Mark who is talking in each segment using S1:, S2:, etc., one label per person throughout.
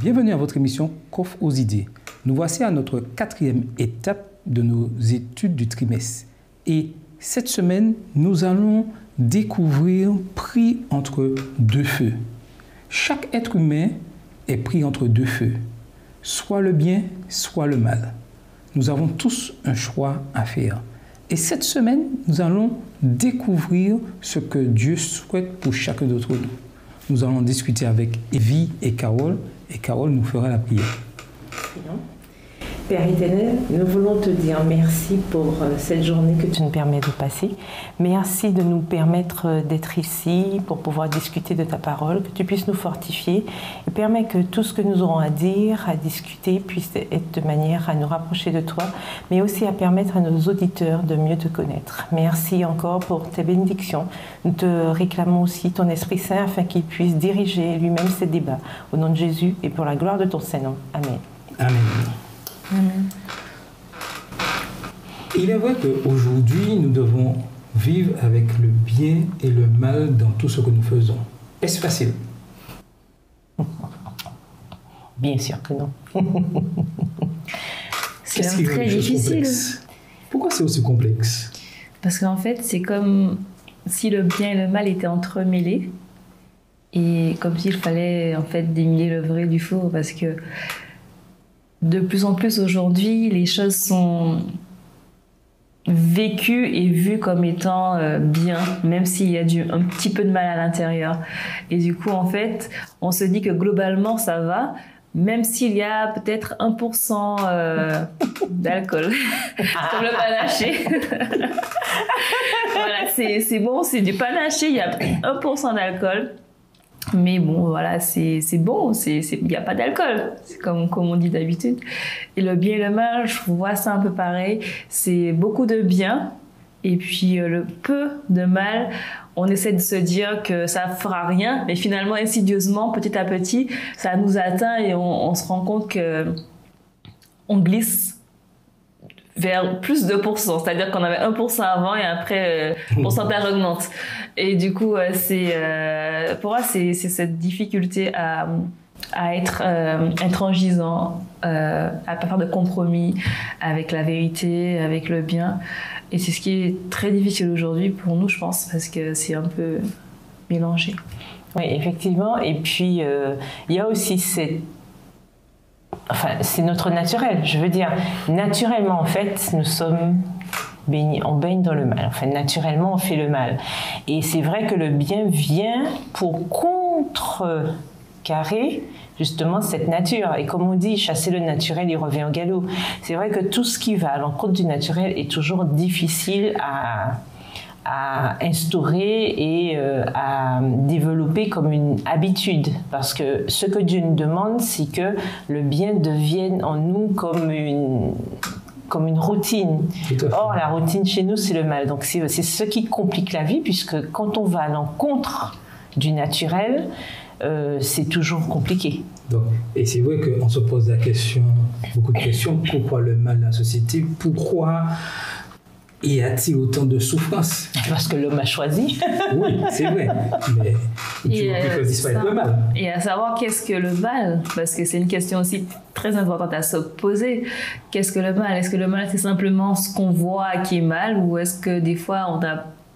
S1: Bienvenue à votre émission Coffre aux idées. Nous voici à notre 4e étape de nos études du trimestre. Et cette semaine, nous allons découvrir pris entre deux feux. Chaque être humain est pris entre deux feux, soit le bien, soit le mal. Nous avons tous un choix à faire. Et cette semaine, nous allons découvrir ce que Dieu souhaite pour chacun d'entre nous. Nous allons discuter avec Evie et Carole nous fera la prière.
S2: Père éternel, nous voulons te dire merci pour cette journée que tu nous permets de passer. Merci de nous permettre d'être ici pour pouvoir discuter de ta parole, que tu puisses nous fortifier et permets que tout ce que nous aurons à dire, à discuter, puisse être de manière à nous rapprocher de toi, mais aussi à permettre à nos auditeurs de mieux te connaître. Merci encore pour tes bénédictions. Nous te réclamons aussi ton Esprit Saint afin qu'il puisse diriger lui-même ces débats. Au nom de Jésus et pour la gloire de ton Saint-Nom. Amen.
S1: Amen. Amen. Il est vrai qu'aujourd'hui, nous devons vivre avec le bien et le mal dans tout ce que nous faisons. Est-ce facile?
S2: Bien sûr que non.
S3: C'est très difficile.
S1: Pourquoi c'est aussi complexe?
S3: Parce qu'en fait, c'est comme si le bien et le mal étaient entremêlés et comme s'il fallait en fait démêler le vrai du faux, parce que de plus en plus aujourd'hui, les choses sont vécues et vues comme étant bien, même s'il y a un petit peu de mal à l'intérieur. Et du coup, en fait, on se dit que globalement, ça va, même s'il y a peut-être 1% d'alcool, comme le panaché. Voilà, c'est bon, c'est du panaché, il y a 1% d'alcool. Mais bon, voilà, c'est bon, il n'y a pas d'alcool, c'est comme on dit d'habitude. Et le bien et le mal, je vois ça un peu pareil, c'est beaucoup de bien, et puis le peu de mal, on essaie de se dire que ça ne fera rien, mais finalement, insidieusement, petit à petit, ça nous atteint et on se rend compte qu'on glisse vers plus de pourcents, c'est-à-dire qu'on avait 1% avant et après le pourcentage augmente. Et du coup, pour moi, c'est cette difficulté à être intransigeant, à ne pas faire de compromis avec la vérité, avec le bien. Et c'est ce qui est très difficile aujourd'hui pour nous, je pense, parce que c'est un peu mélangé.
S2: Oui, effectivement. Et puis, il y a aussi Enfin, c'est notre naturel, je veux dire. Naturellement, en fait, nous sommes baignés, on baigne dans le mal. Enfin, naturellement, on fait le mal. Et c'est vrai que le bien vient pour contrecarrer justement cette nature. Et comme on dit, chasser le naturel, il revient au galop. C'est vrai que tout ce qui va à l'encontre du naturel est toujours difficile à instaurer et à développer comme une habitude. Parce que ce que Dieu nous demande, c'est que le bien devienne en nous comme une routine. Or, la routine chez nous, c'est le mal. Donc, c'est ce qui complique la vie, puisque quand on va à l'encontre du naturel, c'est toujours compliqué.
S1: Donc, et c'est vrai qu'on se pose la question, beaucoup de questions, pourquoi le mal dans la société? Pourquoi y a-t-il autant de souffrance?
S2: Parce que l'homme a choisi.
S1: Oui, c'est vrai. Mais tu peux disparaître le mal.
S3: Et à savoir qu'est-ce que le mal? Parce que c'est une question aussi très importante à se poser. Qu'est-ce que le mal? Est-ce que le mal, c'est simplement ce qu'on voit qui est mal? Ou est-ce que des fois,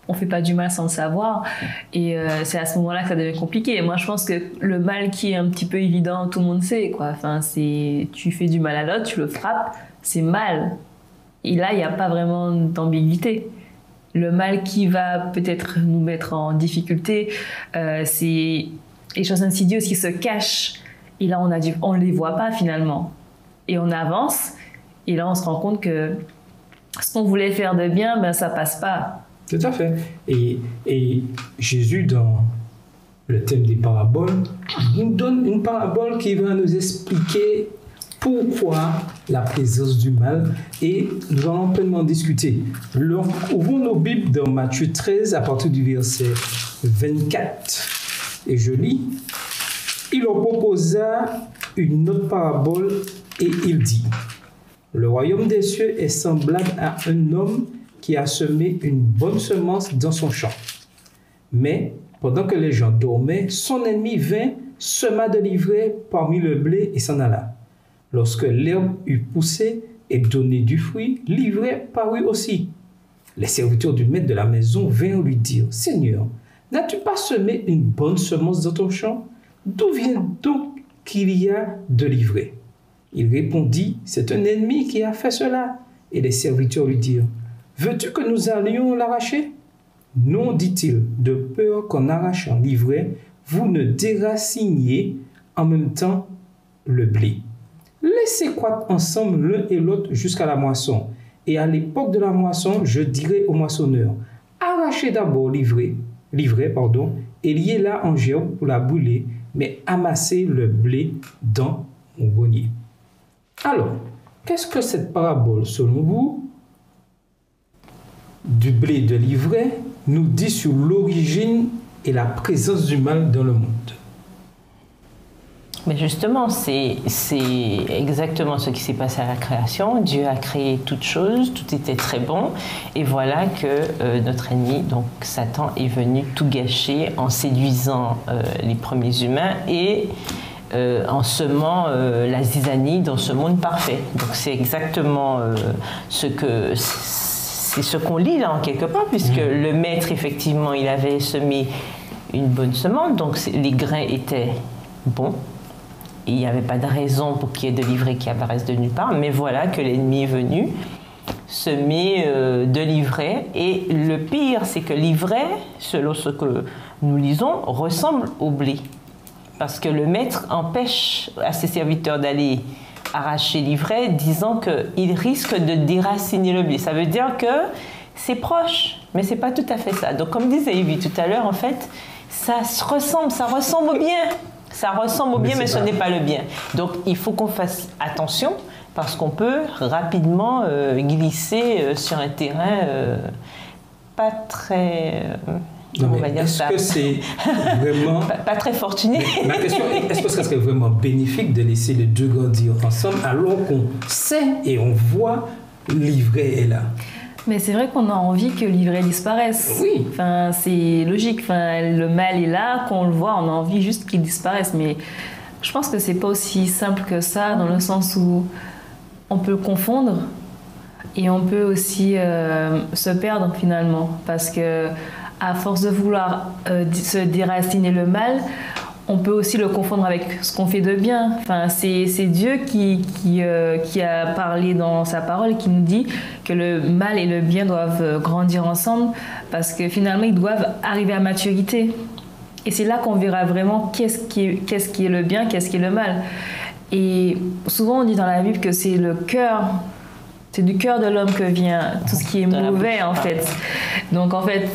S3: on fait pas du mal sans le savoir? Et c'est à ce moment-là que ça devient compliqué. Et moi, je pense que le mal qui est un petit peu évident, tout le monde sait, quoi. Enfin, tu fais du mal à l'autre, tu le frappes, c'est mal. Et là, il n'y a pas vraiment d'ambiguïté. Le mal qui va peut-être nous mettre en difficulté, c'est les choses insidieuses qui se cachent. Et là, on ne les voit pas finalement. Et on avance, et là, on se rend compte que ce qu'on voulait faire de bien, ben, ça ne passe pas.
S1: Tout à fait. Et Jésus, dans le thème des paraboles, nous donne une parabole qui va nous expliquer pourquoi la présence du mal, et nous allons pleinement discuter. Ouvrons nos Bibles dans Matthieu 13 à partir du verset 24. Et je lis. Il leur proposa une autre parabole et il dit: le royaume des cieux est semblable à un homme qui a semé une bonne semence dans son champ. Mais Pendant que les gens dormaient, son ennemi vint, sema de l'ivraie parmi le blé et s'en alla. Lorsque l'herbe eut poussé et donné du fruit, l'ivraie parut aussi. Les serviteurs du maître de la maison vinrent lui dire, « Seigneur, n'as-tu pas semé une bonne semence dans ton champ? D'où vient donc qu'il y a de l'ivraie? » Il répondit, « C'est un ennemi qui a fait cela. » Et les serviteurs lui dirent, « Veux-tu que nous allions l'arracher? » Non, dit-il, de peur qu'en arrachant l'ivraie, vous ne déraciniez en même temps le blé. Laissez croître ensemble l'un et l'autre jusqu'à la moisson. Et à l'époque de la moisson, je dirai au moissonneur, arrachez d'abord l'ivraie, et liez-la en gerbe pour la brûler, mais amassez le blé dans mon grenier. Alors, qu'est-ce que cette parabole, selon vous, du blé et de l'ivraie, nous dit sur l'origine et la présence du mal dans le monde?
S2: Mais justement, c'est exactement ce qui s'est passé à la création. Dieu a créé toutes choses, tout était très bon. Et voilà que notre ennemi, donc Satan, est venu tout gâcher en séduisant les premiers humains et en semant la zizanie dans ce monde parfait. Donc c'est exactement c'est ce qu'on lit là en quelque part, puisque le maître, effectivement, il avait semé une bonne semence, donc les grains étaient bons. Il n'y avait pas de raison pour qu'il y ait de l'ivraie qui apparaisse de nulle part, mais voilà que l'ennemi est venu semer de l'ivraie. Et le pire, c'est que l'ivraie, selon ce que nous lisons, ressemble au blé. Parce que le maître empêche à ses serviteurs d'aller arracher l'ivraie, disant qu'il risque de déraciner le blé. Ça veut dire que c'est proche, mais ce n'est pas tout à fait ça. Donc comme disait Yves tout à l'heure, en fait, ça ressemble au bien. Ça ressemble au bien, mais ce n'est pas le bien. Donc, il faut qu'on fasse attention parce qu'on peut rapidement glisser sur un terrain pas très...
S1: Est-ce que c'est vraiment...
S2: pas très fortuné.
S1: Ma question est, est-ce que ce serait vraiment bénéfique de laisser les deux grandir ensemble alors qu'on sait et on voit l'ivraie est là?
S3: Mais c'est vrai qu'on a envie que l'ivraie disparaisse.
S1: Oui.
S3: Enfin, c'est logique. Enfin, le mal est là, qu'on le voit, on a envie juste qu'il disparaisse. Mais je pense que c'est pas aussi simple que ça, dans le sens où on peut confondre et on peut aussi se perdre finalement, parce que à force de vouloir se déraciner le mal, on peut aussi le confondre avec ce qu'on fait de bien. Enfin, c'est Dieu qui a parlé dans sa parole, qui nous dit que le mal et le bien doivent grandir ensemble, parce que finalement, ils doivent arriver à maturité. Et c'est là qu'on verra vraiment qu'est-ce qui est le bien, qu'est-ce qui est le mal. Et souvent, on dit dans la Bible que c'est le cœur, c'est du cœur de l'homme que vient tout ce qui est mauvais, en fait. Donc, en fait,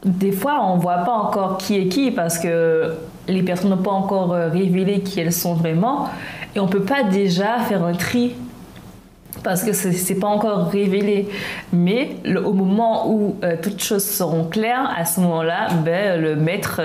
S3: des fois, on ne voit pas encore qui est qui, parce que les personnes n'ont pas encore révélé qui elles sont vraiment, et on ne peut pas déjà faire un tri parce que ce n'est pas encore révélé. Mais au moment où toutes choses seront claires, à ce moment-là, le maître,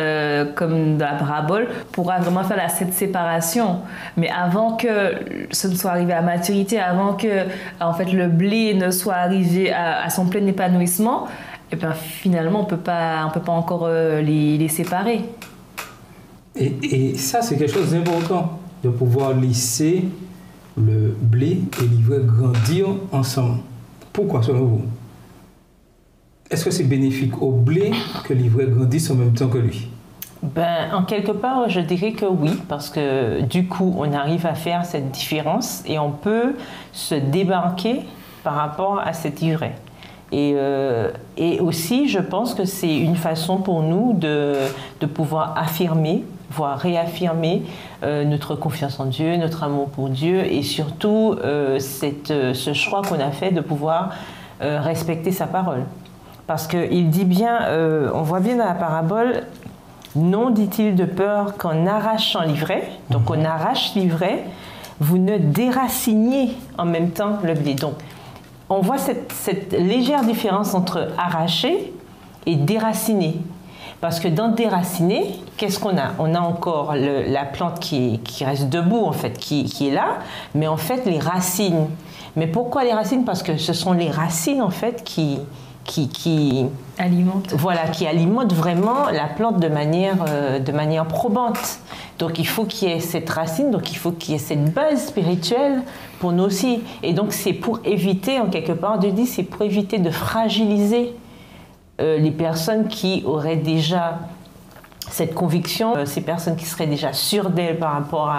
S3: comme dans la parabole, pourra vraiment faire cette séparation. Mais avant que ce ne soit arrivé à maturité, avant que en fait, le blé ne soit arrivé à son plein épanouissement, et bien, finalement, on ne peut pas encore les séparer.
S1: Et ça, c'est quelque chose d'important, de pouvoir laisser le blé et l'ivraie grandir ensemble. Pourquoi, selon vous? Est-ce que c'est bénéfique au blé que l'ivraie grandisse en même temps que lui?
S2: En quelque part, je dirais que oui, parce que du coup, on arrive à faire cette différence et on peut se débarquer par rapport à cette ivraie. Et aussi, je pense que c'est une façon pour nous de pouvoir affirmer, voire réaffirmer notre confiance en Dieu, notre amour pour Dieu et surtout ce choix qu'on a fait de pouvoir respecter sa parole. Parce qu'il dit bien, on voit bien dans la parabole, non, dit-il, de peur qu'en arrachant l'ivraie, donc on arrache l'ivraie, vous ne déraciniez en même temps le blé. Donc, on voit cette légère différence entre arracher et déraciner. Parce que dans déraciner, qu'est-ce qu'on a? On a encore la plante qui reste debout, en fait, qui est là, mais en fait les racines. Mais pourquoi les racines? Parce que ce sont les racines, en fait, qui alimente. Voilà, qui alimente vraiment la plante de manière probante. Donc il faut qu'il y ait cette racine, donc il faut qu'il y ait cette base spirituelle pour nous aussi. Et donc c'est pour éviter, en quelque part, Dieu dit, c'est pour éviter de fragiliser les personnes qui auraient déjà cette conviction, ces personnes qui seraient déjà sûres d'elles par rapport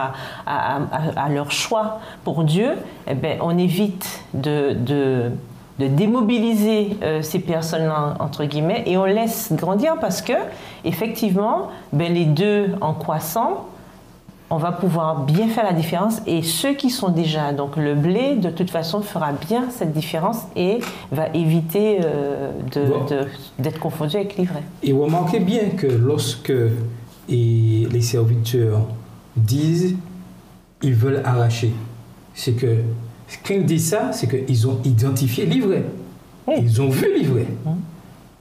S2: à leur choix pour Dieu. Eh bien, on évite de démobiliser ces personnes-là, entre guillemets, et on laisse grandir parce que, effectivement, les deux en croissant, on va pouvoir bien faire la différence, et ceux qui sont déjà, donc le blé, de toute façon, fera bien cette différence et va éviter d'être confondu avec l'ivraie.
S1: Et remarquez bien que lorsque les serviteurs disent ils veulent arracher, c'est que quand ils disent ça, c'est qu'ils ont identifié l'ivraie. Oui. Ils ont vu l'ivraie.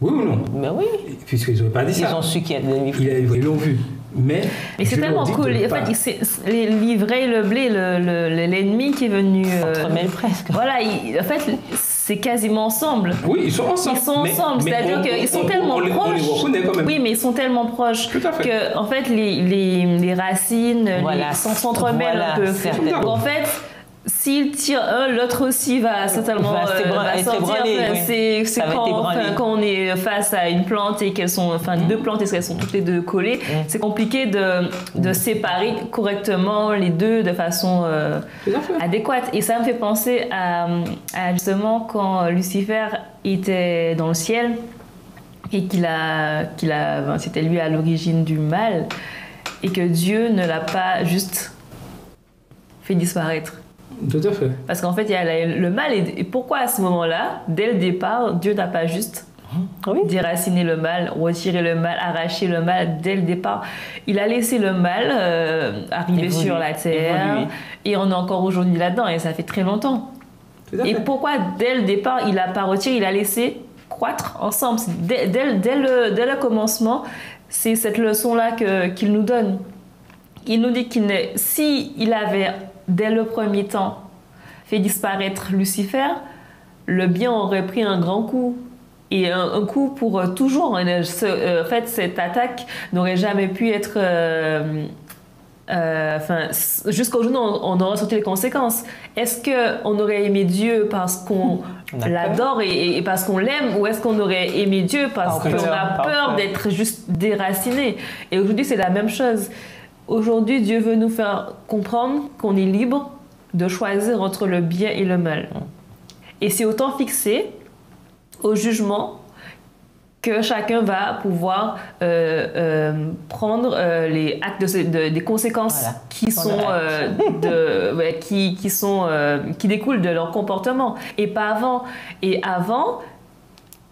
S1: Oui ou non?
S2: Ben oui.
S1: Puisqu'ils n'ont pas dit ça.
S2: Ils ont su qu'il y a de l'ivraie.
S1: Ils l'ont vu. Mais
S3: c'est tellement cool. En fait, l'ivraie, le blé, l'ennemi qui est venu.
S2: S'entremêlent presque.
S3: Voilà, en fait, c'est quasiment ensemble.
S1: Oui, ils sont ensemble.
S3: Ils sont ensemble. C'est-à-dire qu'ils sont tellement proches.
S1: On les reconnaît quand même.
S3: Oui, mais ils sont tellement proches que, en fait, les racines s'entremêlent un peu. Donc, en fait, s'il tire un, l'autre aussi va certainement sortir. C'est quand on est face à une plante et qu'elles sont, deux plantes et qu'elles sont toutes les deux collées, c'est compliqué de séparer correctement les deux de façon adéquate. Et ça me fait penser à justement quand Lucifer était dans le ciel et c'était lui à l'origine du mal et que Dieu ne l'a pas juste fait disparaître.
S1: Tout à fait.
S3: Parce qu'en fait, il y a le mal. Et pourquoi à ce moment-là, dès le départ, Dieu n'a pas juste déraciner le mal, retirer le mal, arracher le mal dès le départ? Il a laissé le mal arriver sur la terre. Et on est encore aujourd'hui là-dedans. Et ça fait très longtemps. Et pourquoi dès le départ, il n'a pas retiré, il a laissé croître ensemble? Dès le commencement, c'est cette leçon-là qu'il nous donne. Il nous dit s'il avait, dès le premier temps, fait disparaître Lucifer, le bien aurait pris un grand coup. Et un coup pour toujours. En fait, cette attaque n'aurait jamais pu être... jusqu'au jour où on aurait ressenti les conséquences. Est-ce qu'on aurait aimé Dieu parce qu'on l'adore et parce qu'on l'aime, ou est-ce qu'on aurait aimé Dieu parce qu'on a peur d'être juste déraciné? Et aujourd'hui, c'est la même chose. Aujourd'hui, Dieu veut nous faire comprendre qu'on est libre de choisir entre le bien et le mal. Et c'est autant fixé au jugement que chacun va pouvoir prendre les actes des conséquences qui découlent de leur comportement, et pas avant. Et avant,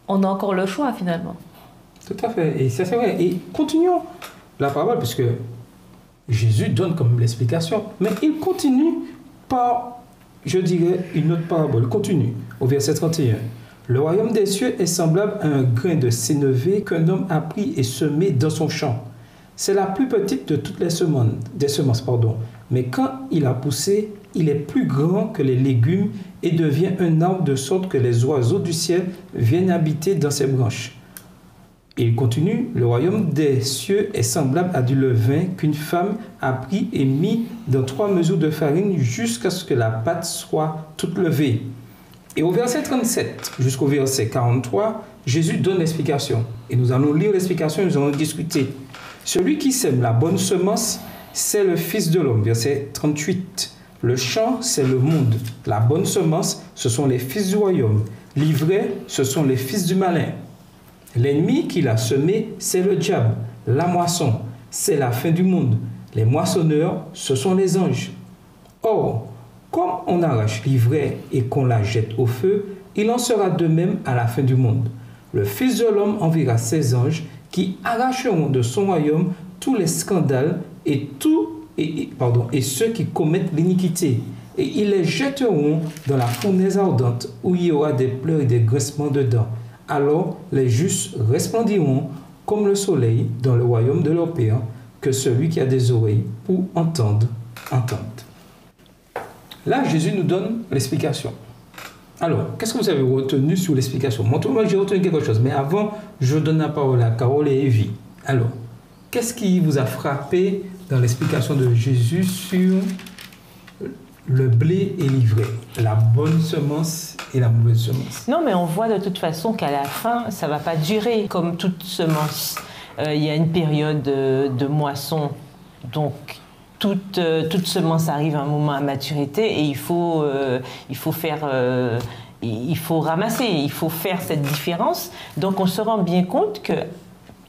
S3: on a encore le choix finalement.
S1: Tout à fait, et ça c'est vrai. Et continuons la parole, parce que Jésus donne comme l'explication, mais il continue par, je dirais, une autre parabole. Il continue au verset 31. Le royaume des cieux est semblable à un grain de sénévé qu'un homme a pris et semé dans son champ. C'est la plus petite de toutes les semences, mais quand il a poussé, il est plus grand que les légumes et devient un arbre de sorte que les oiseaux du ciel viennent habiter dans ses branches. Et il continue, le royaume des cieux est semblable à du levain qu'une femme a pris et mis dans 3 mesures de farine jusqu'à ce que la pâte soit toute levée. Et au verset 37 jusqu'au verset 43, Jésus donne l'explication. Et nous allons lire l'explication et nous allons discuter. Celui qui sème la bonne semence, c'est le Fils de l'homme. Verset 38. Le champ, c'est le monde. La bonne semence, ce sont les fils du royaume. L'ivraie, ce sont les fils du malin. L'ennemi qui l'a semé, c'est le diable. La moisson, c'est la fin du monde. Les moissonneurs, ce sont les anges. Or, comme on arrache l'ivraie et qu'on la jette au feu, il en sera de même à la fin du monde. Le Fils de l'homme enverra ses anges qui arracheront de son royaume tous les scandales et ceux qui commettent l'iniquité. Et ils les jetteront dans la fournaise ardente où il y aura des pleurs et des grincements de dents. Alors les justes resplendiront comme le soleil dans le royaume de leur Père. Que celui qui a des oreilles pour entendre, entende. Là, Jésus nous donne l'explication. Alors, qu'est-ce que vous avez retenu sur l'explication? Moi, j'ai retenu quelque chose, mais avant, je donne la parole à Carole et Evie. Alors, qu'est-ce qui vous a frappé dans l'explication de Jésus sur le blé et l'ivraie, la bonne semence et la mauvaise semence?
S2: Non, mais on voit de toute façon qu'à la fin, ça ne va pas durer comme toute semence. Il y a une période de moisson, donc toute semence arrive à un moment à maturité et il faut ramasser, il faut faire cette différence. Donc on se rend bien compte que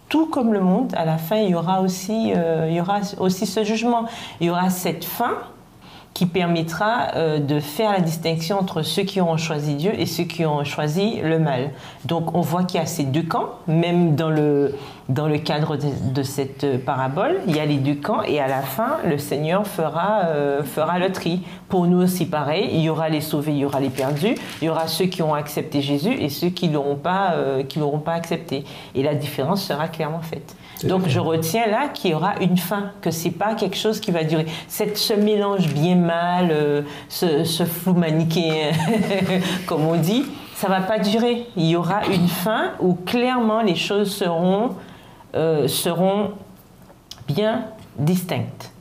S2: tout comme le monde, à la fin, il y aura aussi ce jugement. Il y aura cette fin qui permettra de faire la distinction entre ceux qui ont choisi Dieu et ceux qui ont choisi le mal. Donc on voit qu'il y a ces deux camps, même dans le cadre de cette parabole, il y a les deux camps et à la fin, le Seigneur fera le tri. Pour nous aussi pareil, il y aura les sauvés, il y aura les perdus, il y aura ceux qui ont accepté Jésus et ceux qui ne l'auront pas accepté. Et la différence sera clairement faite. Donc je retiens là qu'il y aura une fin, que ce n'est pas quelque chose qui va durer. Ce mélange bien mal, ce flou manichéen, comme on dit, ça ne va pas durer. Il y aura une fin où clairement les choses seront bien distinctes.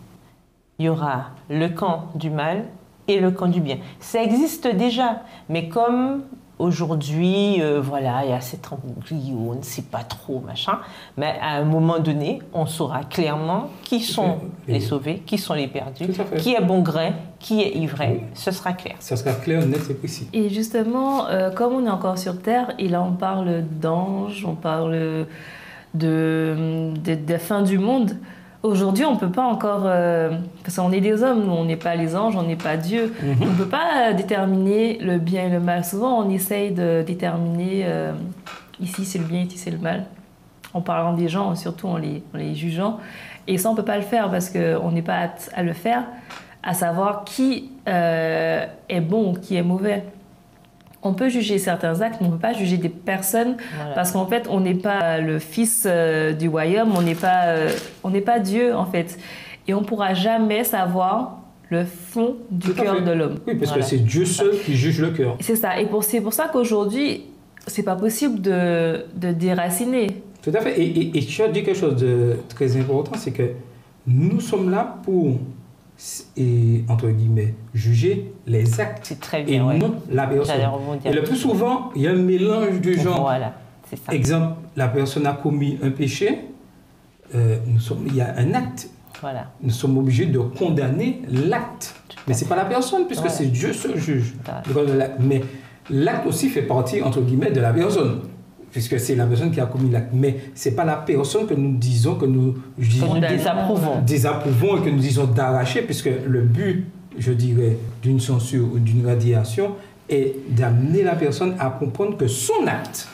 S2: Il y aura le camp du mal et le camp du bien. Ça existe déjà, mais comme aujourd'hui, voilà, il y a cette embrouille où on ne sait pas trop, machin, mais à un moment donné, on saura clairement qui sont les sauvés, qui sont les perdus, qui est bon grain, qui est ivraie, ce sera clair.
S1: Ça sera clair, net et précis.
S3: Et justement, comme on est encore sur Terre, et là on parle d'anges, on parle de fin du monde. Aujourd'hui, on ne peut pas encore, parce qu'on est des hommes, nous, on n'est pas les anges, on n'est pas Dieu. On ne peut pas déterminer le bien et le mal. Souvent, on essaye de déterminer ici c'est le bien, ici c'est le mal, en parlant des gens, surtout en les jugeant. Et ça, on ne peut pas le faire parce qu'on n'est pas apte à le faire, à savoir qui est bon ou qui est mauvais. On peut juger certains actes, mais on ne peut pas juger des personnes parce qu'en fait, on n'est pas le fils du royaume, on n'est pas Dieu en fait. Et on ne pourra jamais savoir le fond du cœur de l'homme.
S1: Oui, parce que c'est Dieu seul qui juge le cœur.
S3: C'est ça. Et c'est pour ça qu'aujourd'hui, ce n'est pas possible de déraciner.
S1: Tout à fait. Et tu as dit quelque chose de très important, c'est que nous sommes là pour... et entre guillemets juger les actes
S2: très bien,
S1: et non la personne. Et le plus souvent, il y a un mélange de genres.
S2: Voilà, c'est ça.
S1: Exemple, la personne a commis un péché, il y a un acte.
S2: Voilà.
S1: Nous sommes obligés de condamner l'acte. Mais ce n'est pas la personne, puisque c'est Dieu seul juge. Mais l'acte aussi fait partie, entre guillemets, de la personne. Puisque c'est la personne qui a commis l'acte. Mais ce n'est pas la personne que nous disons, que nous désapprouvons et que nous disons d'arracher, puisque le but, je dirais, d'une censure ou d'une radiation est d'amener la personne à comprendre que son acte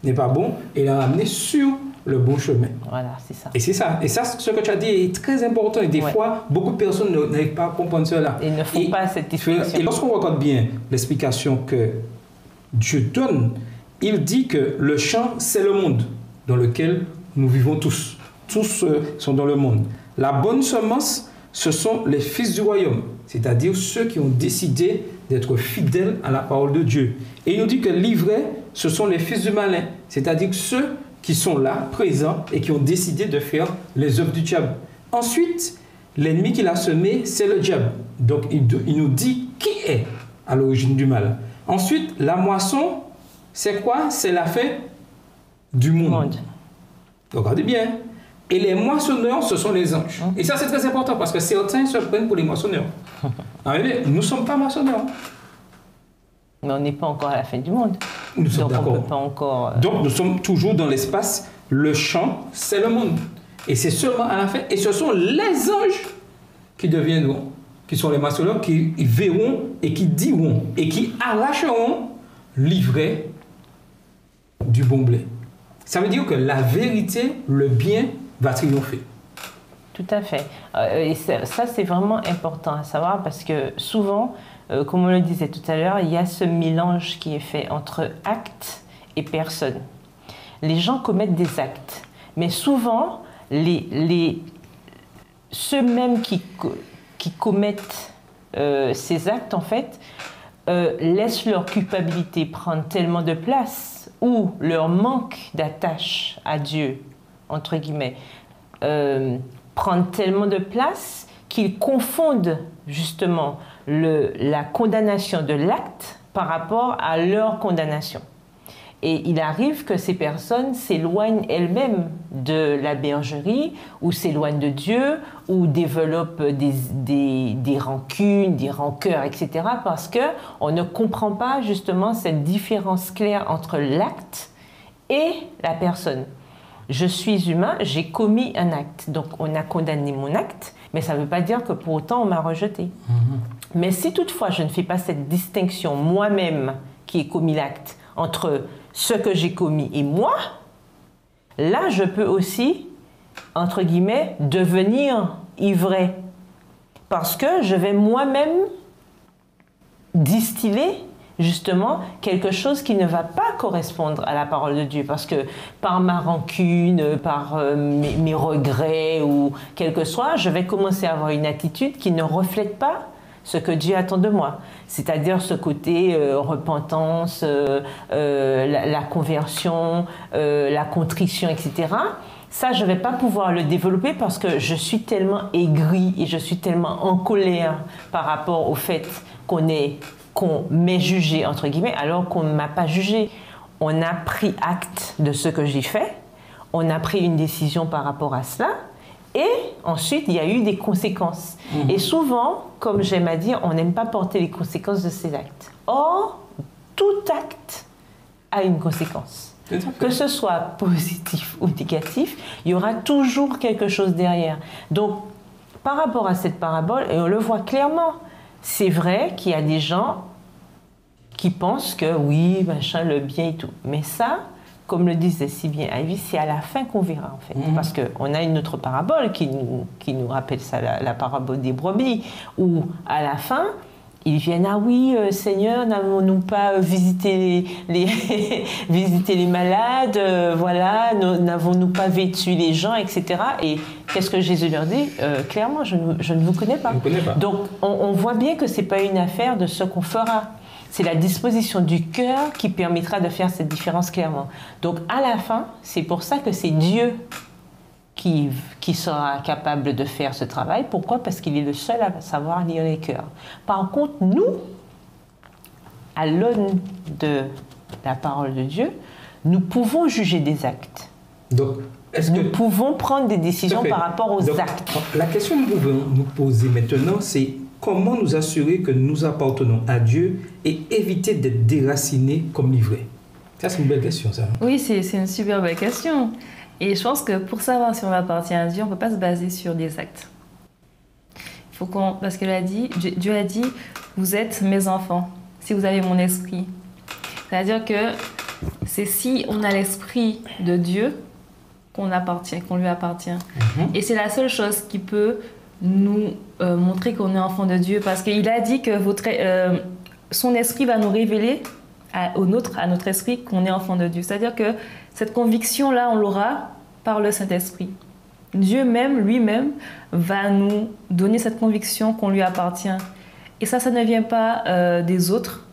S1: n'est pas bon et la ramener sur le bon chemin.
S2: Voilà, c'est ça.
S1: Et c'est ça. Et ça, ce que tu as dit est très important. Et des fois, beaucoup de personnes n'arrivent pas à comprendre cela.
S2: Ils ne font pas cette distinction.
S1: Et lorsqu'on regarde bien l'explication que Dieu donne, il dit que le champ, c'est le monde dans lequel nous vivons tous. Tous sont dans le monde. La bonne semence, ce sont les fils du royaume, c'est-à-dire ceux qui ont décidé d'être fidèles à la parole de Dieu. Et il nous dit que l'ivraie, ce sont les fils du malin, c'est-à-dire ceux qui sont là, présents, et qui ont décidé de faire les œuvres du diable. Ensuite, l'ennemi qui l'a semé, c'est le diable. Donc, il nous dit qui est à l'origine du mal. Ensuite, la moisson, c'est quoi? C'est la fin du monde. Regardez bien. Et les moissonneurs, ce sont les anges. Et ça, c'est très important parce que certains se prennent pour les moissonneurs. Nous ne sommes pas moissonneurs.
S2: Mais on n'est pas encore à la fin du monde.
S1: Nous sommes d'accord.
S2: On peut pas encore...
S1: Donc, nous sommes toujours dans l'espace. Le champ, c'est le monde. Et c'est seulement à la fin. Et ce sont les anges qui deviendront, qui sont les moissonneurs, qui verront et qui diront et qui arracheront l'ivraie du bon blé. Ça veut dire que la vérité, le bien, va triompher.
S2: Tout à fait. Et ça, c'est vraiment important à savoir parce que souvent, comme on le disait tout à l'heure, il y a ce mélange qui est fait entre actes et personnes. Les gens commettent des actes, mais souvent, ceux-mêmes qui commettent ces actes, en fait, laissent leur culpabilité prendre tellement de place, ou leur manque d'attache à Dieu, entre guillemets, prendre tellement de place qu'ils confondent justement la condamnation de l'acte par rapport à leur condamnation. Et il arrive que ces personnes s'éloignent elles-mêmes de la bergerie, ou s'éloignent de Dieu, ou développent des rancunes, des rancœurs, etc. parce qu'on ne comprend pas justement cette différence claire entre l'acte et la personne. Je suis humain, j'ai commis un acte. Donc on a condamné mon acte, mais ça ne veut pas dire que pour autant on m'a rejeté. Mais si toutefois je ne fais pas cette distinction moi-même qui ai commis l'acte entre ce que j'ai commis et moi, là je peux aussi, entre guillemets, devenir ivraie. Parce que je vais moi-même distiller justement quelque chose qui ne va pas correspondre à la parole de Dieu. Parce que par ma rancune, par mes regrets ou quel que soit, je vais commencer à avoir une attitude qui ne reflète pas ce que Dieu attend de moi. C'est-à-dire ce côté repentance, la conversion, la contrition, etc. Ça, je ne vais pas pouvoir le développer parce que je suis tellement aigrie et je suis tellement en colère par rapport au fait qu'on m'ait jugé, entre guillemets, alors qu'on ne m'a pas jugé. On a pris acte de ce que j'ai fait, on a pris une décision par rapport à cela, et ensuite, il y a eu des conséquences. Et souvent, comme j'aime à dire, on n'aime pas porter les conséquences de ces actes. Or, tout acte a une conséquence. Que ce soit positif ou négatif, il y aura toujours quelque chose derrière. Donc, par rapport à cette parabole, et on le voit clairement, c'est vrai qu'il y a des gens qui pensent que oui, machin, le bien et tout. Mais ça, comme le disait si bien Ivy, c'est à la fin qu'on verra en fait. Parce qu'on a une autre parabole qui nous rappelle ça, la parabole des brebis, où à la fin, ils viennent, ah oui, Seigneur, n'avons-nous pas visité visité les malades, voilà, n'avons-nous pas vêtu les gens, etc. Et qu'est-ce que Jésus leur dit? Clairement, je ne vous connais pas. Donc, on voit bien que ce n'est pas une affaire de ce qu'on fera. C'est la disposition du cœur qui permettra de faire cette différence clairement. Donc, à la fin, c'est pour ça que c'est Dieu qui sera capable de faire ce travail. Pourquoi? Parce qu'il est le seul à savoir lire les cœurs. Par contre, nous, à l'aune de la parole de Dieu, nous pouvons juger des actes.
S1: Donc,
S2: nous pouvons prendre des décisions par rapport aux actes.
S1: La question que nous pouvons nous poser maintenant, c'est comment nous assurer que nous appartenons à Dieu et éviter d'être déracinés comme livrés? Ça, c'est une belle question, ça.
S3: Oui, c'est une super belle question. Et je pense que pour savoir si on appartient à Dieu, on ne peut pas se baser sur des actes. Parce que Dieu a dit, vous êtes mes enfants, si vous avez mon esprit. C'est-à-dire que c'est si on a l'esprit de Dieu qu'on lui appartient. Et c'est la seule chose qui peut nous montrer qu'on est enfant de Dieu. Parce qu'il a dit que son esprit va nous révéler à notre esprit qu'on est enfant de Dieu. C'est-à-dire que cette conviction-là, on l'aura par le Saint-Esprit. Dieu même, lui-même, va nous donner cette conviction qu'on lui appartient. Et ça ne vient pas des autres,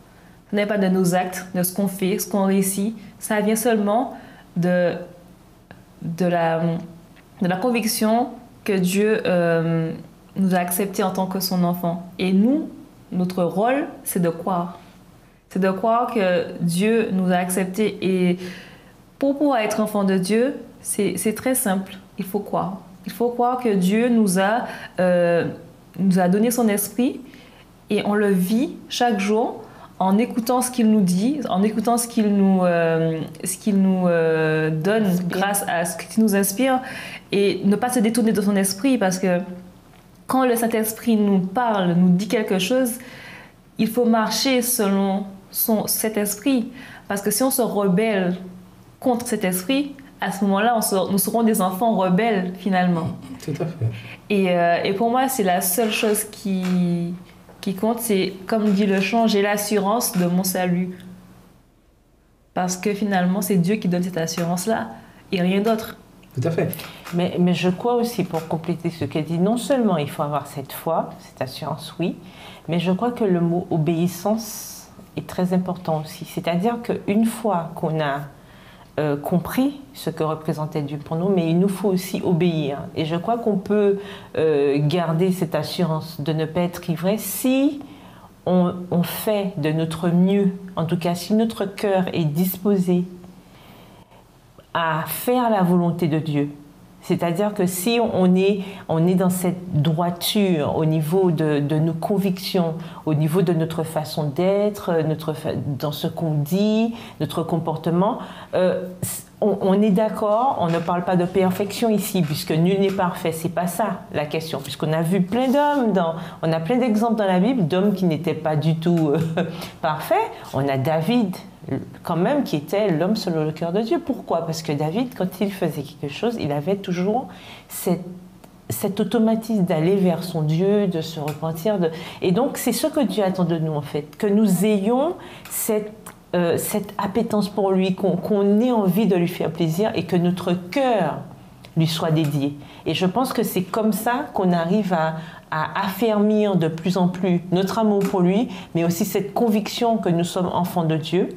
S3: ça ne vient pas de nos actes, de ce qu'on fait, ce qu'on réussit. Ça vient seulement de la conviction que Dieu nous a acceptés en tant que son enfant. Et nous, notre rôle, c'est de croire. C'est de croire que Dieu nous a acceptés. Et pour pouvoir être enfant de Dieu, c'est très simple. Il faut croire. Il faut croire que Dieu nous a donné son esprit et on le vit chaque jour en écoutant ce qu'il nous dit, en écoutant ce qu'il nous donne grâce à ce qui nous inspire et ne pas se détourner de son esprit parce que quand le Saint-Esprit nous parle, nous dit quelque chose, il faut marcher selon cet esprit. Parce que si on se rebelle contre cet esprit, à ce moment-là, nous serons des enfants rebelles, finalement.
S1: Tout à fait.
S3: Et pour moi, c'est la seule chose qui compte, c'est, comme dit le chant, j'ai l'assurance de mon salut. Parce que finalement, c'est Dieu qui donne cette assurance-là, et rien d'autre.
S1: Tout à fait.
S2: Mais je crois aussi, pour compléter ce qu'elle dit, non seulement il faut avoir cette foi, cette assurance, oui, mais je crois que le mot obéissance est très important aussi. C'est-à-dire qu'une fois qu'on a compris ce que représentait Dieu pour nous, mais il nous faut aussi obéir. Et je crois qu'on peut garder cette assurance de ne pas être ivré si on fait de notre mieux, en tout cas si notre cœur est disposé à faire la volonté de Dieu. C'est-à-dire que si on est dans cette droiture au niveau de nos convictions, au niveau de notre façon d'être, dans ce qu'on dit, notre comportement, on est d'accord, on ne parle pas de perfection ici, puisque nul n'est parfait, c'est pas ça la question, puisqu'on a vu plein d'hommes, on a plein d'exemples dans la Bible d'hommes qui n'étaient pas du tout parfaits. On a David, quand même, qui était l'homme selon le cœur de Dieu. Pourquoi? Parce que David, quand il faisait quelque chose, il avait toujours cet automatisme d'aller vers son Dieu, de se repentir. Et donc, c'est ce que Dieu attend de nous, en fait, que nous ayons cette appétence pour lui, qu'on ait envie de lui faire plaisir et que notre cœur lui soit dédié. Et je pense que c'est comme ça qu'on arrive à affermir de plus en plus notre amour pour lui, mais aussi cette conviction que nous sommes enfants de Dieu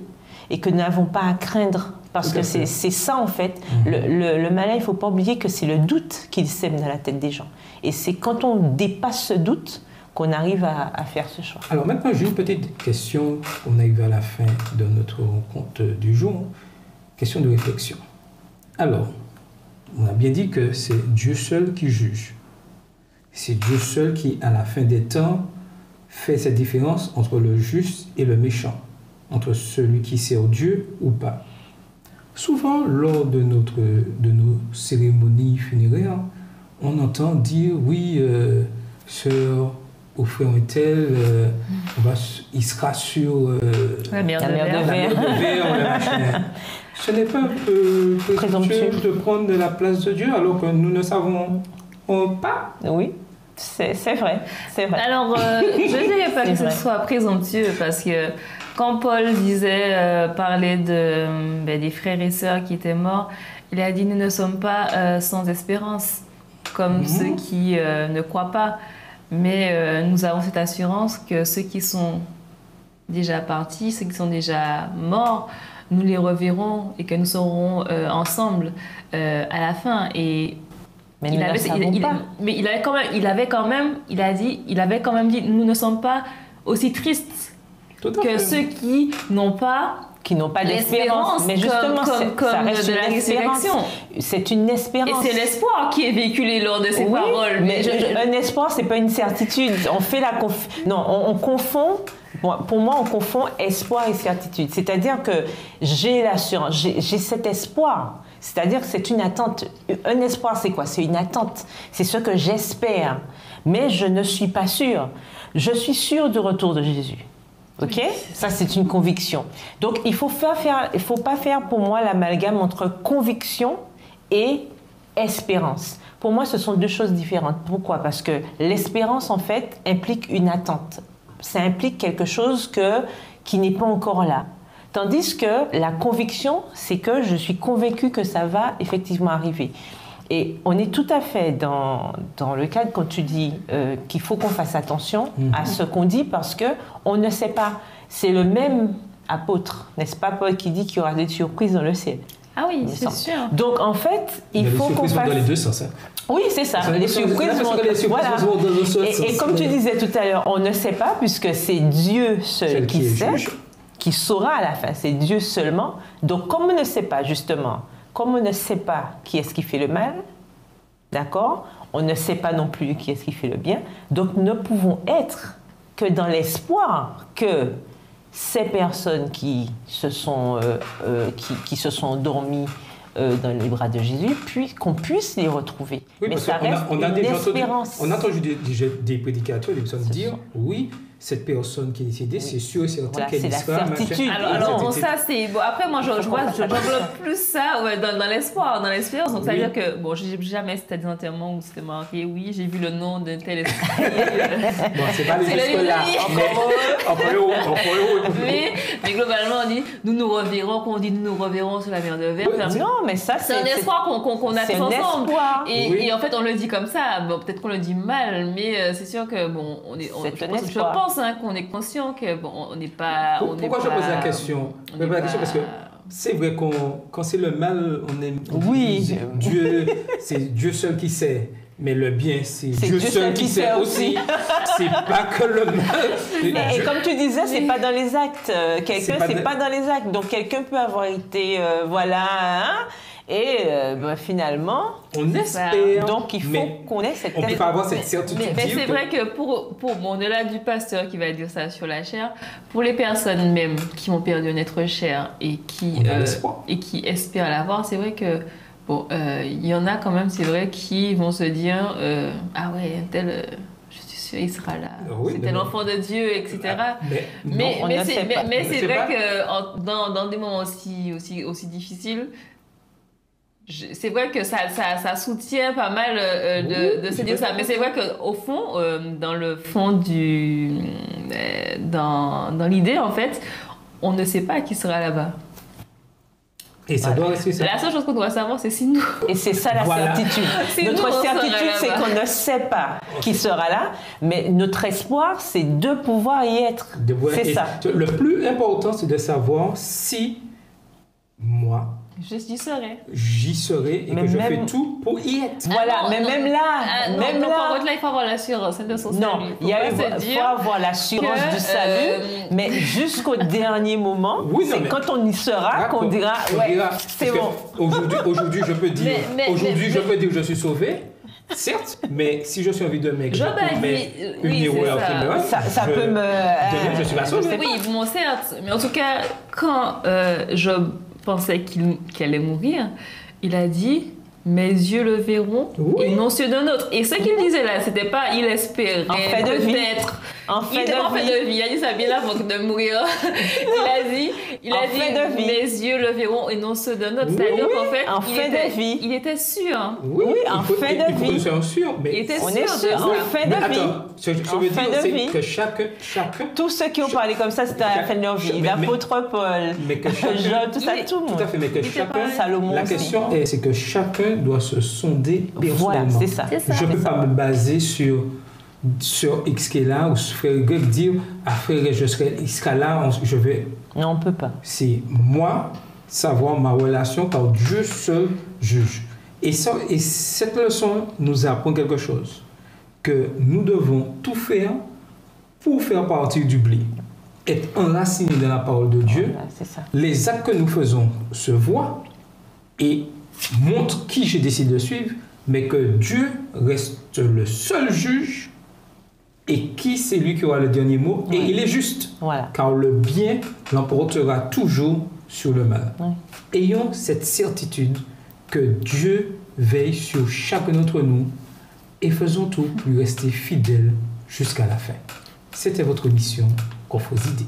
S2: et que nous n'avons pas à craindre, parce que c'est ça en fait. Le malin, il ne faut pas oublier que c'est le doute qu'il sème dans la tête des gens. Et c'est quand on dépasse ce doute qu'on arrive à faire ce choix.
S1: Alors maintenant, j'ai une petite question, on arrive à la fin de notre rencontre du jour, question de réflexion. Alors, on a bien dit que c'est Dieu seul qui juge. C'est Dieu seul qui, à la fin des temps, fait cette différence entre le juste et le méchant, entre celui qui sert Dieu ou pas. Souvent, lors de nos cérémonies funéraires, on entend dire, oui, sœur ou frère un tel, il sera sur
S3: la mer de
S1: verre. Ce n'est pas un peu présomptueux de prendre la place de Dieu alors que nous ne savons pas?
S2: Oui. C'est vrai, c'est vrai.
S3: Alors, je ne dirais pas que ce soit présomptueux, parce que quand Paul parlait des frères et sœurs qui étaient morts, il a dit « Nous ne sommes pas sans espérance, comme ceux qui ne croient pas, mais nous avons cette assurance que ceux qui sont déjà partis, ceux qui sont déjà morts, nous les reverrons et que nous serons ensemble à la fin. » Et
S2: mais il
S3: avait quand même dit nous ne sommes pas aussi tristes que ceux qui n'ont pas
S2: d'espérance, mais justement
S3: comme ça reste de la résurrection.
S2: C'est une espérance.
S3: Et c'est l'espoir qui est véhiculé lors de ces paroles.
S2: Mais un espoir, c'est pas une certitude. On fait on confond. Pour moi, on confond espoir et certitude. C'est-à-dire que j'ai l'assurance, j'ai cet espoir. C'est-à-dire que c'est une attente. Un espoir, c'est quoi? C'est une attente. C'est ce que j'espère. Mais je ne suis pas sûre. Je suis sûre du retour de Jésus. OK? Oui. Ça, c'est une conviction. Donc, il ne faut pas faire pour moi l'amalgame entre conviction et espérance. Pour moi, ce sont deux choses différentes. Pourquoi? Parce que l'espérance, en fait, implique une attente. Ça implique quelque chose qui n'est pas encore là. Tandis que la conviction, c'est que je suis convaincue que ça va effectivement arriver. Et on est tout à fait dans le cadre quand tu dis qu'il faut qu'on fasse attention à ce qu'on dit parce qu'on ne sait pas. C'est le même apôtre, n'est-ce pas, Paul, qui dit qu'il y aura des surprises dans le ciel.
S3: Ah oui, c'est sûr.
S2: Donc en fait, il faut qu'on fasse...
S1: dans les deux sens. Hein.
S2: Oui, c'est ça. Les surprises vont dans le sens. Et comme tu disais tout à l'heure, on ne sait pas puisque c'est Dieu seul qui sait, qui saura à la fin. C'est Dieu seulement. Donc comme on ne sait pas justement, comme on ne sait pas qui est-ce qui fait le mal, d'accord, on ne sait pas non plus qui est-ce qui fait le bien. Donc nous ne pouvons être que dans l'espoir que ces personnes qui se sont endormies dans les bras de Jésus, puis qu'on puisse les retrouver.
S1: Oui, mais ça reste une espérance. On a entendu des prédicateurs, des personnes dire, oui, cette personne qui est décédée, c'est sûr et certain qu'elle y sera.
S2: Certitude.
S3: Alors ça, c'est... Bon, après, moi, j'englobe plus ça dans l'espoir, dans l'espérance. Donc, ça veut dire que, bon, j'ai jamais c'était des enterrements où c'était marqué, oui, j'ai vu le nom d'un tel esprit.
S1: Bon, c'est pas les jusque-là.
S3: Mais globalement, on dit, nous reverrons sur la mer de verre.
S2: Oui, non, mais ça,
S3: c'est un espoir qu'on a tous ensemble. Et en fait, on le dit comme ça. Bon, peut-être qu'on le dit mal, mais c'est sûr que, bon, je pense pense hein, qu'on est conscient que bon, on n'est pas.
S1: Pourquoi je pose la question? Je pose la question parce que c'est vrai quand c'est le mal, on aime.
S2: Oui.
S1: C'est Dieu seul qui sait. Mais le bien, c'est Dieu seul qui sait aussi. C'est pas que le mal.
S2: Et comme tu disais, c'est pas dans les actes. Quelqu'un, c'est pas dans les actes. Donc quelqu'un peut avoir été, voilà, hein, et finalement.
S1: On espère.
S2: Donc il faut qu'on ait cette.
S1: On peut pas avoir cette certitude.
S3: Mais c'est vrai que pour au-delà du pasteur qui va dire ça sur la chair, pour les personnes même qui ont perdu un être cher et qui espèrent l'avoir, c'est vrai que. Bon, il y en a quand même, c'est vrai, qui vont se dire ah ouais, tel, je suis sûr, il sera là.
S1: Oui,
S3: c'était l'enfant de Dieu, etc. Mais c'est vrai que dans des moments aussi difficiles, c'est vrai que ça soutient pas mal de se dire ça. Mais c'est vrai qu'au fond, dans le fond dans l'idée, en fait, on ne sait pas qui sera là-bas.
S1: Et ça doit rester ça.
S3: La seule chose qu'on doit savoir, c'est si nous.
S2: Et c'est ça la certitude. Notre certitude, c'est qu'on ne sait pas qui sera là, mais notre espoir, c'est de pouvoir y être. C'est ça.
S1: Le plus important, c'est de savoir si moi,
S3: j'y
S1: serai et que je fais tout pour y être.
S2: Voilà, mais même là,
S3: il faut avoir l'assurance de son salut.
S2: Non, il faut avoir l'assurance du salut, mais jusqu'au dernier moment, c'est quand on y sera qu'on dira, c'est bon.
S1: Aujourd'hui, je peux dire, que je suis sauvé. Certes, mais si je suis envie de m'aider, une erreur
S2: ça peut me.
S1: Je suis pas sauvé.
S3: Oui, bon, certes, mais en tout cas, quand Job pensait qu'il allait mourir, il a dit mes yeux le verront et non ceux d'un autre. Et ce qu'il disait là, c'était pas il espérait peut-être. Il était en fin de vie. Il a dit ça bien avant de mourir. Il a dit mes yeux le verront et non ceux d'un autre. C'est-à-dire qu'en fait, il était sûr.
S1: Oui, en fin de vie. Il était sûr, mais
S3: il était
S2: on est sûr en fin de vie.
S1: Ce que je veux dire, c'est que chacun.
S2: Tous ceux qui ont parlé comme ça, c'était à la fin de leur vie. L'apôtre Paul, Job, tout ça, tout le monde.
S1: Tout à fait, mais que chacun.
S2: Salomon.
S1: La question c'est que chacun doit se sonder personnellement.
S2: Voilà, c'est ça.
S1: Je ne peux pas me baser sur X qui est là, ou frère Y dire frère je serai X là, je vais.
S2: Non, on ne peut pas.
S1: C'est moi, savoir ma relation, car Dieu seul juge. Et cette leçon nous apprend quelque chose, que nous devons tout faire pour faire partir du blé, être enracinés dans la parole de Dieu.
S2: Voilà, c'est ça.
S1: Les actes que nous faisons se voient et montrent qui je décide de suivre, mais que Dieu reste le seul juge et qui c'est lui qui aura le dernier mot. Et il est juste, car le bien l'emportera toujours sur le mal. Ayons cette certitude que Dieu veille sur chacun d'entre nous et faisons tout pour rester fidèles jusqu'à la fin. C'était votre mission, Coffres Idées.